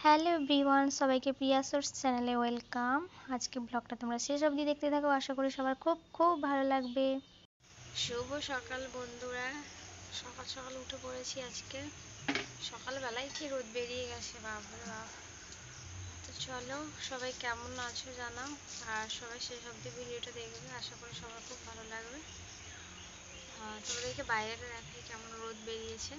Hello everyone, সবাইকে প্রিয়া source চ্যানেলে welcome. আজকে ব্লগটা তোমরা শেষ অবধি দেখতে থাকো, আশা করি সবার খুব খুব ভালো লাগবে। শুভ সকাল বন্ধুরা, সকাল সকাল উঠে পড়েছি। আজকে সকালবেলায় কি রোদ বেরিয়ে গেছে, বাপরে বাপ। তো চলো, সবাই কেমন আছো জানাও, আর সবাই শেষ অবধি ভিডিওটা দেখবে, আশা করি সবার খুব ভালো লাগবে। তোমাদেরকে বাইরেটা দেখাই কেমন রোদ বেরিয়েছে।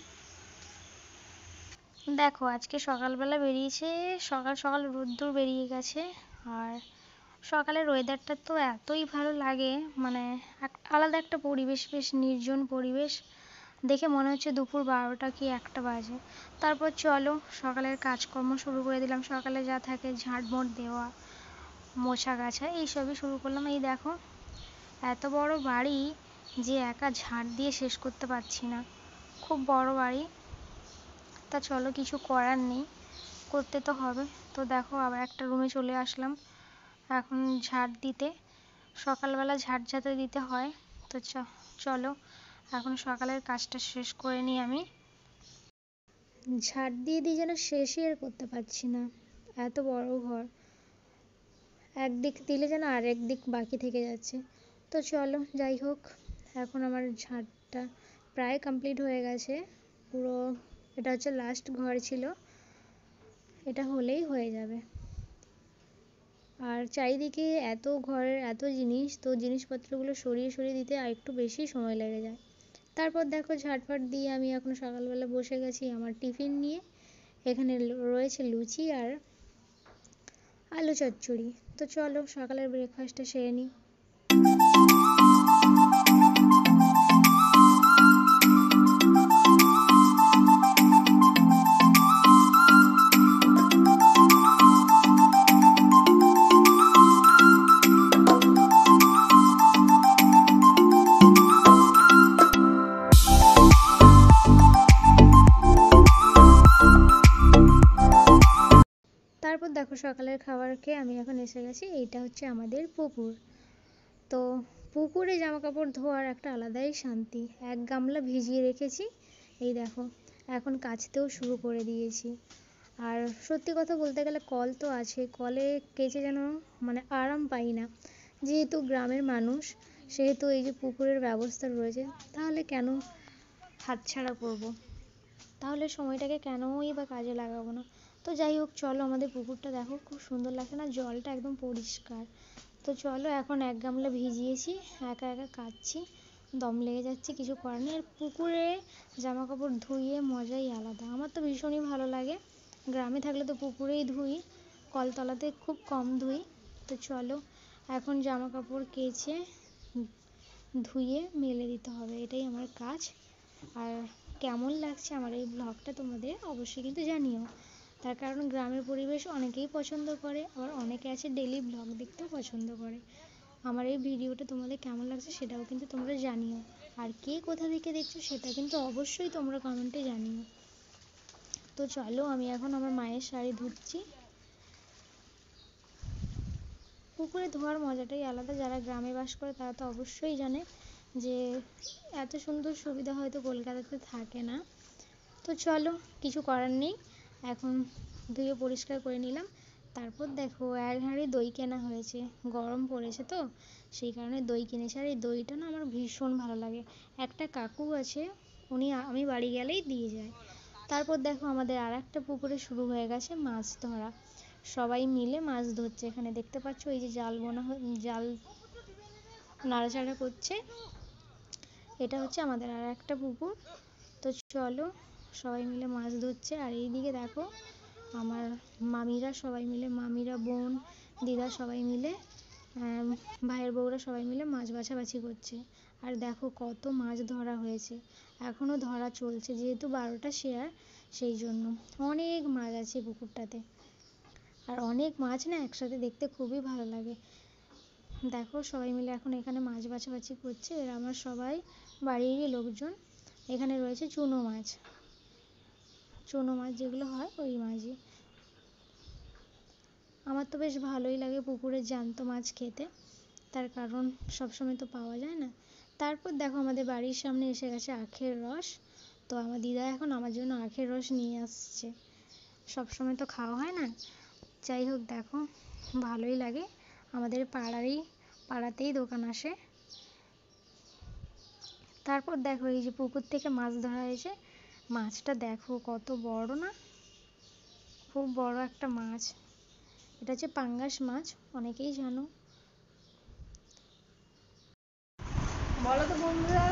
দেখো, আজকে সকালবেলা বেরিয়েছে, সকাল সকাল রোদ্দুর বেরিয়ে গেছে। আর সকালের ওয়েদারটা তো এতই ভালো লাগে, মানে আলাদা একটা পরিবেশ, বেশ নির্জন পরিবেশ। দেখে মনে হচ্ছে দুপুর 12টা কি 1টা বাজে। তারপর চলো সকালের কাজকর্ম শুরু করে দিলাম। সকালে যা থাকে ঝাঁটমোট দেওয়া, মোছা গাছা এইসবই শুরু করলাম। এই দেখো, এত বড় বাড়ি যে একা ঝাঁট দিয়ে শেষ করতে পারছি না, খুব বড় বাড়ি। তা চলো, কিছু করার নেই, করতে তো হবে। তো দেখো, আবার একটা রুমে চলে আসলাম এখন ঝাড় দিতে। সকালবেলা ঝাড় যাতে দিতে হয়। তো চলো এখন সকালের কাজটা শেষ করে নিই। আমি ঝাড় দিয়ে দিই যেন শেষই আর করতে পারছি না, এত বড় ঘর, একদিক দিলে যেন আর একদিক বাকি থেকে যাচ্ছে। তো চলো, যাই হোক, এখন আমার ঝাড়টা প্রায় কমপ্লিট হয়ে গেছে পুরো। এটা হচ্ছে লাস্ট ঘর ছিল, এটা হলেই হয়ে যাবে। আর চারিদিকে এত ঘরের এত জিনিস, তো জিনিসপত্রগুলো সরিয়ে সরিয়ে দিতে আর একটু বেশি সময় লেগে যায়। তারপর দেখো, ঝাটফাট দিয়ে আমি এখন সকালবেলা বসে গেছি আমার টিফিন নিয়ে। এখানে রয়েছে লুচি আর আলু চচ্চড়ি। তো চলো সকালের ব্রেকফাস্টটা সেরে নিই। তারপর দেখো, সকালের খাবার খেয়ে আমি এখন এসে গেছি। এইটা হচ্ছে আমাদের পুকুর। তো পুকুরে জামা কাপড় ধোয়ার একটা আলাদাই শান্তি। এক গামলা ভিজিয়ে রেখেছি, এই দেখো এখন কাচতেও শুরু করে দিয়েছি। আর সত্যি কথা বলতে গেলে কল তো আছে, কলে কেচে যেন মানে আরাম পাই না। যেহেতু গ্রামের মানুষ, সেহেতু এই যে পুকুরের ব্যবস্থা রয়েছে, তাহলে কেন হাতছাড়া করবো, তাহলে সময়টাকে কেনই বা কাজে লাগাবো না। তো যাই হোক, চলো আমাদের পুকুরটা দেখো, খুব সুন্দর লাগছে না, জলটা একদম পরিষ্কার। তো চলো, এখন এক গামলা ভিজিয়েছি, একা একা কাচ্ছি, দম লেগে যাচ্ছে, কিছু করার নেই। আর পুকুরে জামা কাপড় ধুয়ে মজাই আলাদা, আমার তো ভীষণই ভালো লাগে। গ্রামে থাকলে তো পুকুরেই ধুই, কলতলাতে খুব কম ধুই। তো চলো, এখন জামা কাপড় কেচে ধুয়ে মেলে দিতে হবে, এটাই আমার কাজ। আর কেমন লাগছে আমার এই ব্লগটা তোমাদের অবশ্যই কিন্তু জানিও। তার কারণ গ্রামের পরিবেশ অনেকেই পছন্দ করে, আবার অনেকে আছে ডেলি ব্লগ দেখতেও পছন্দ করে। আমার এই ভিডিওটা তোমাদের কেমন লাগছে সেটাও কিন্তু তোমরা জানিও। আর কে কোথা থেকে দেখছো সেটা কিন্তু অবশ্যই তোমরা কমেন্টে জানিও। তো চলো, আমি এখন আমার মায়ের শাড়ি ধুচ্ছি। পুকুরে ধোয়ার মজাটাই আলাদা, যারা গ্রামে বাস করে তারা তো অবশ্যই জানে যে এত সুন্দর সুবিধা হয়তো কলকাতাতে থাকে না। তো চলো, কিছু করার নেই, এখন ধুয়ে পরিষ্কার করে নিলাম। তারপর দেখো, এক হাঁড়ি দই কেনা হয়েছে, গরম পড়েছে তো সেই কারণে দই কিনেছি। আর এই দইটা না আমার ভীষণ ভালো লাগে। একটা কাকু আছে, উনি আমি বাড়ি গেলেই দিয়ে যায়। তারপর দেখো, আমাদের আর একটা পুকুরে শুরু হয়ে গেছে মাছ ধরা। সবাই মিলে মাছ ধরছে, এখানে দেখতে পাচ্ছ এই যে জাল জাল নাড়াচাড়া করছে, এটা হচ্ছে আমাদের আর একটা পুকুর। তো চলো, সবাই মিলে মাছ ধরছে। আর এইদিকে দেখো, আমার মামিরা সবাই মিলে, মামিরা, বোন, দিদা সবাই মিলে, ভাইয়ের বউরা সবাই মিলে মাছ বাছাবাছি করছে। আর দেখো কত মাছ ধরা হয়েছে, এখনও ধরা চলছে, যেহেতু 12টা শেয়ার সেই জন্য অনেক মাছ আছে পুকুরটাতে। আর অনেক মাছ না একসাথে দেখতে খুবই ভালো লাগে। দেখো সবাই মিলে এখন এখানে মাছ বাছাবাছি করছে, এরা আমার সবাই বাড়িরই লোকজন। এখানে রয়েছে চুনো মাছ, চুনো মাছ যেগুলো হয় ওই মাছই। আমার তো বেশ ভালোই লাগে পুকুরের জ্যান্ত মাছ খেতে, তার কারণ সবসময় তো পাওয়া যায় না। তারপর দেখো, আমাদের বাড়ির সামনে এসে গেছে আখের রস। তো আমার দিদা এখন আমার জন্য আখের রস নিয়ে আসছে। সবসময় তো খাওয়া হয় না। যাই হোক দেখো, ভালোই লাগে। আমাদের পাড়াতেই দোকান আসে। তারপর দেখো এই যে পুকুর থেকে মাছ ধরা হয়েছে। মাছটা দেখো কত বড় না, খুব বড় একটা মাছ। এটা হচ্ছে পাঙ্গাস মাছ, অনেকেই জানো। বলো তো বন্ধুরা,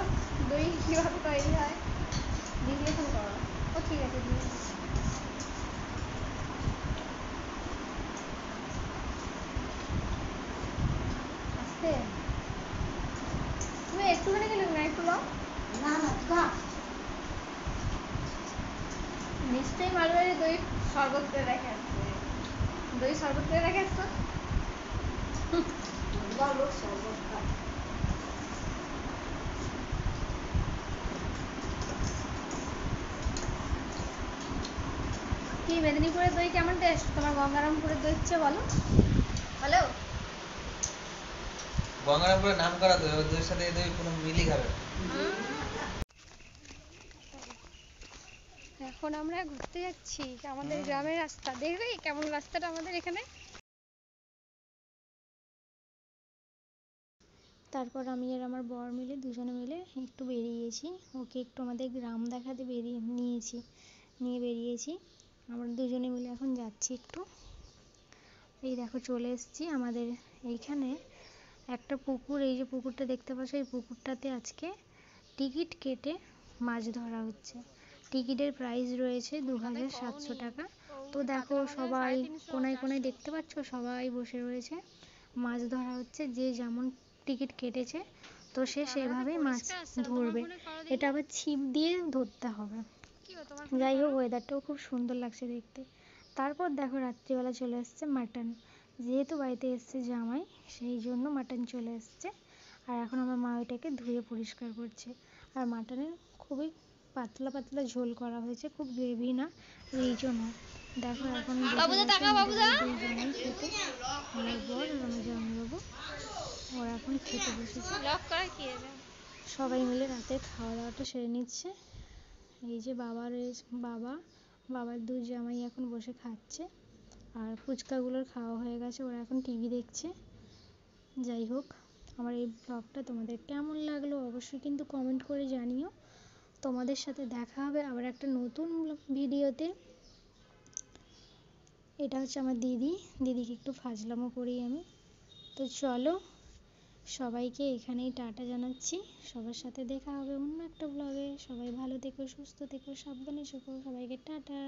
দই কিভাবে তৈরি হয়? দিদি এখন করো। ও ঠিক আছে দিদি। আস্তে, তুমি একটুখানি খেলে না, একটু নাও। না না খা। নিশ্চয়ই মালবাড়ি দই শরবত করে রেখে আসছে। দই শরবত করে রেখে আসছো। লোক শরবত খায়। কি মেদিনীপুরের দই কেমন টেস্ট? তোমার গঙ্গারামপুরের দই হচ্ছে বলো। হ্যালো, গঙ্গারামপুরের নাম করা দই, ওর দইয়ের সাথে এই দই কোনো মিলই খাবে না। এখন আমরা ঘুরতে যাচ্ছি আমাদের গ্রামের রাস্তা। দেখবে কেমন রাস্তাটা আমাদের এখানে। তারপর আমি আর আমার বর মিলে দুজনে মিলে একটু বেরিয়েছি। ওকে একটু আমাদের গ্রাম দেখাতে নিয়ে বেরিয়েছি। আমরা দুজনে মিলে এখন যাচ্ছি একটু। এই দেখো চলে এসেছি আমাদের এইখানে একটা পুকুর। এই যে পুকুরটা দেখতে পাচ্ছ, এই পুকুরটাতে আজকে টিকিট কেটে মাছ ধরা হচ্ছে। টিকিটের প্রাইস রয়েছে 2700 টাকা। তো দেখো সবাই কোনায় কোনায় দেখতে পাচ্ছ, সবাই বসে রয়েছে। মাছ ধরা হচ্ছে, যে যেমন টিকিট কেটেছে তো সে সেভাবেই মাছ ধরবে। এটা আবার ছিপ দিয়ে ধরতে হবে। যাই হোক, ওয়েদারটাও খুব সুন্দর লাগছে দেখতে। তারপর দেখো রাত্রিবেলা চলে এসছে মাটন। যেহেতু বাড়িতে এসছে জামাই, সেই জন্য মাটন চলে এসছে। আর এখন আমার মা ওইটাকে ধুয়ে পরিষ্কার করছে। আর মাটনের খুবই পাতলা পাতলা ঝোল করা হয়েছে, খুব গ্রেভি না, রিচও না। দেখো এখন দুই জামাই খেতে, আমার বর আর আমার জামাইবাবু, ওরা এখন খেতে বসেছে। সবাই মিলে রাতে খাওয়া দাওয়াটা সেরে নিচ্ছে। এই যে বাবার দুই জামাই এখন বসে খাচ্ছে। আর ফুচকাগুলোর খাওয়া হয়ে গেছে, ওরা এখন টিভি দেখছে। যাই হোক, আমার এই ব্লগটা তোমাদের কেমন লাগলো অবশ্যই কিন্তু কমেন্ট করে জানিও। তোমাদের সাথে দেখা হবে আবার একটা নতুন ভিডিওতে। এটা হচ্ছে আমার দিদিকে একটু ফাজলামো করি আমি। তো চলো, সবাইকে এখানেই টাটা জানাচ্ছি। সবার সাথে দেখা হবে অন্য একটা ব্লগে। সবাই ভালো থেকো, সুস্থ থেকো, সাবধানে থেকো। সবাইকে টাটা।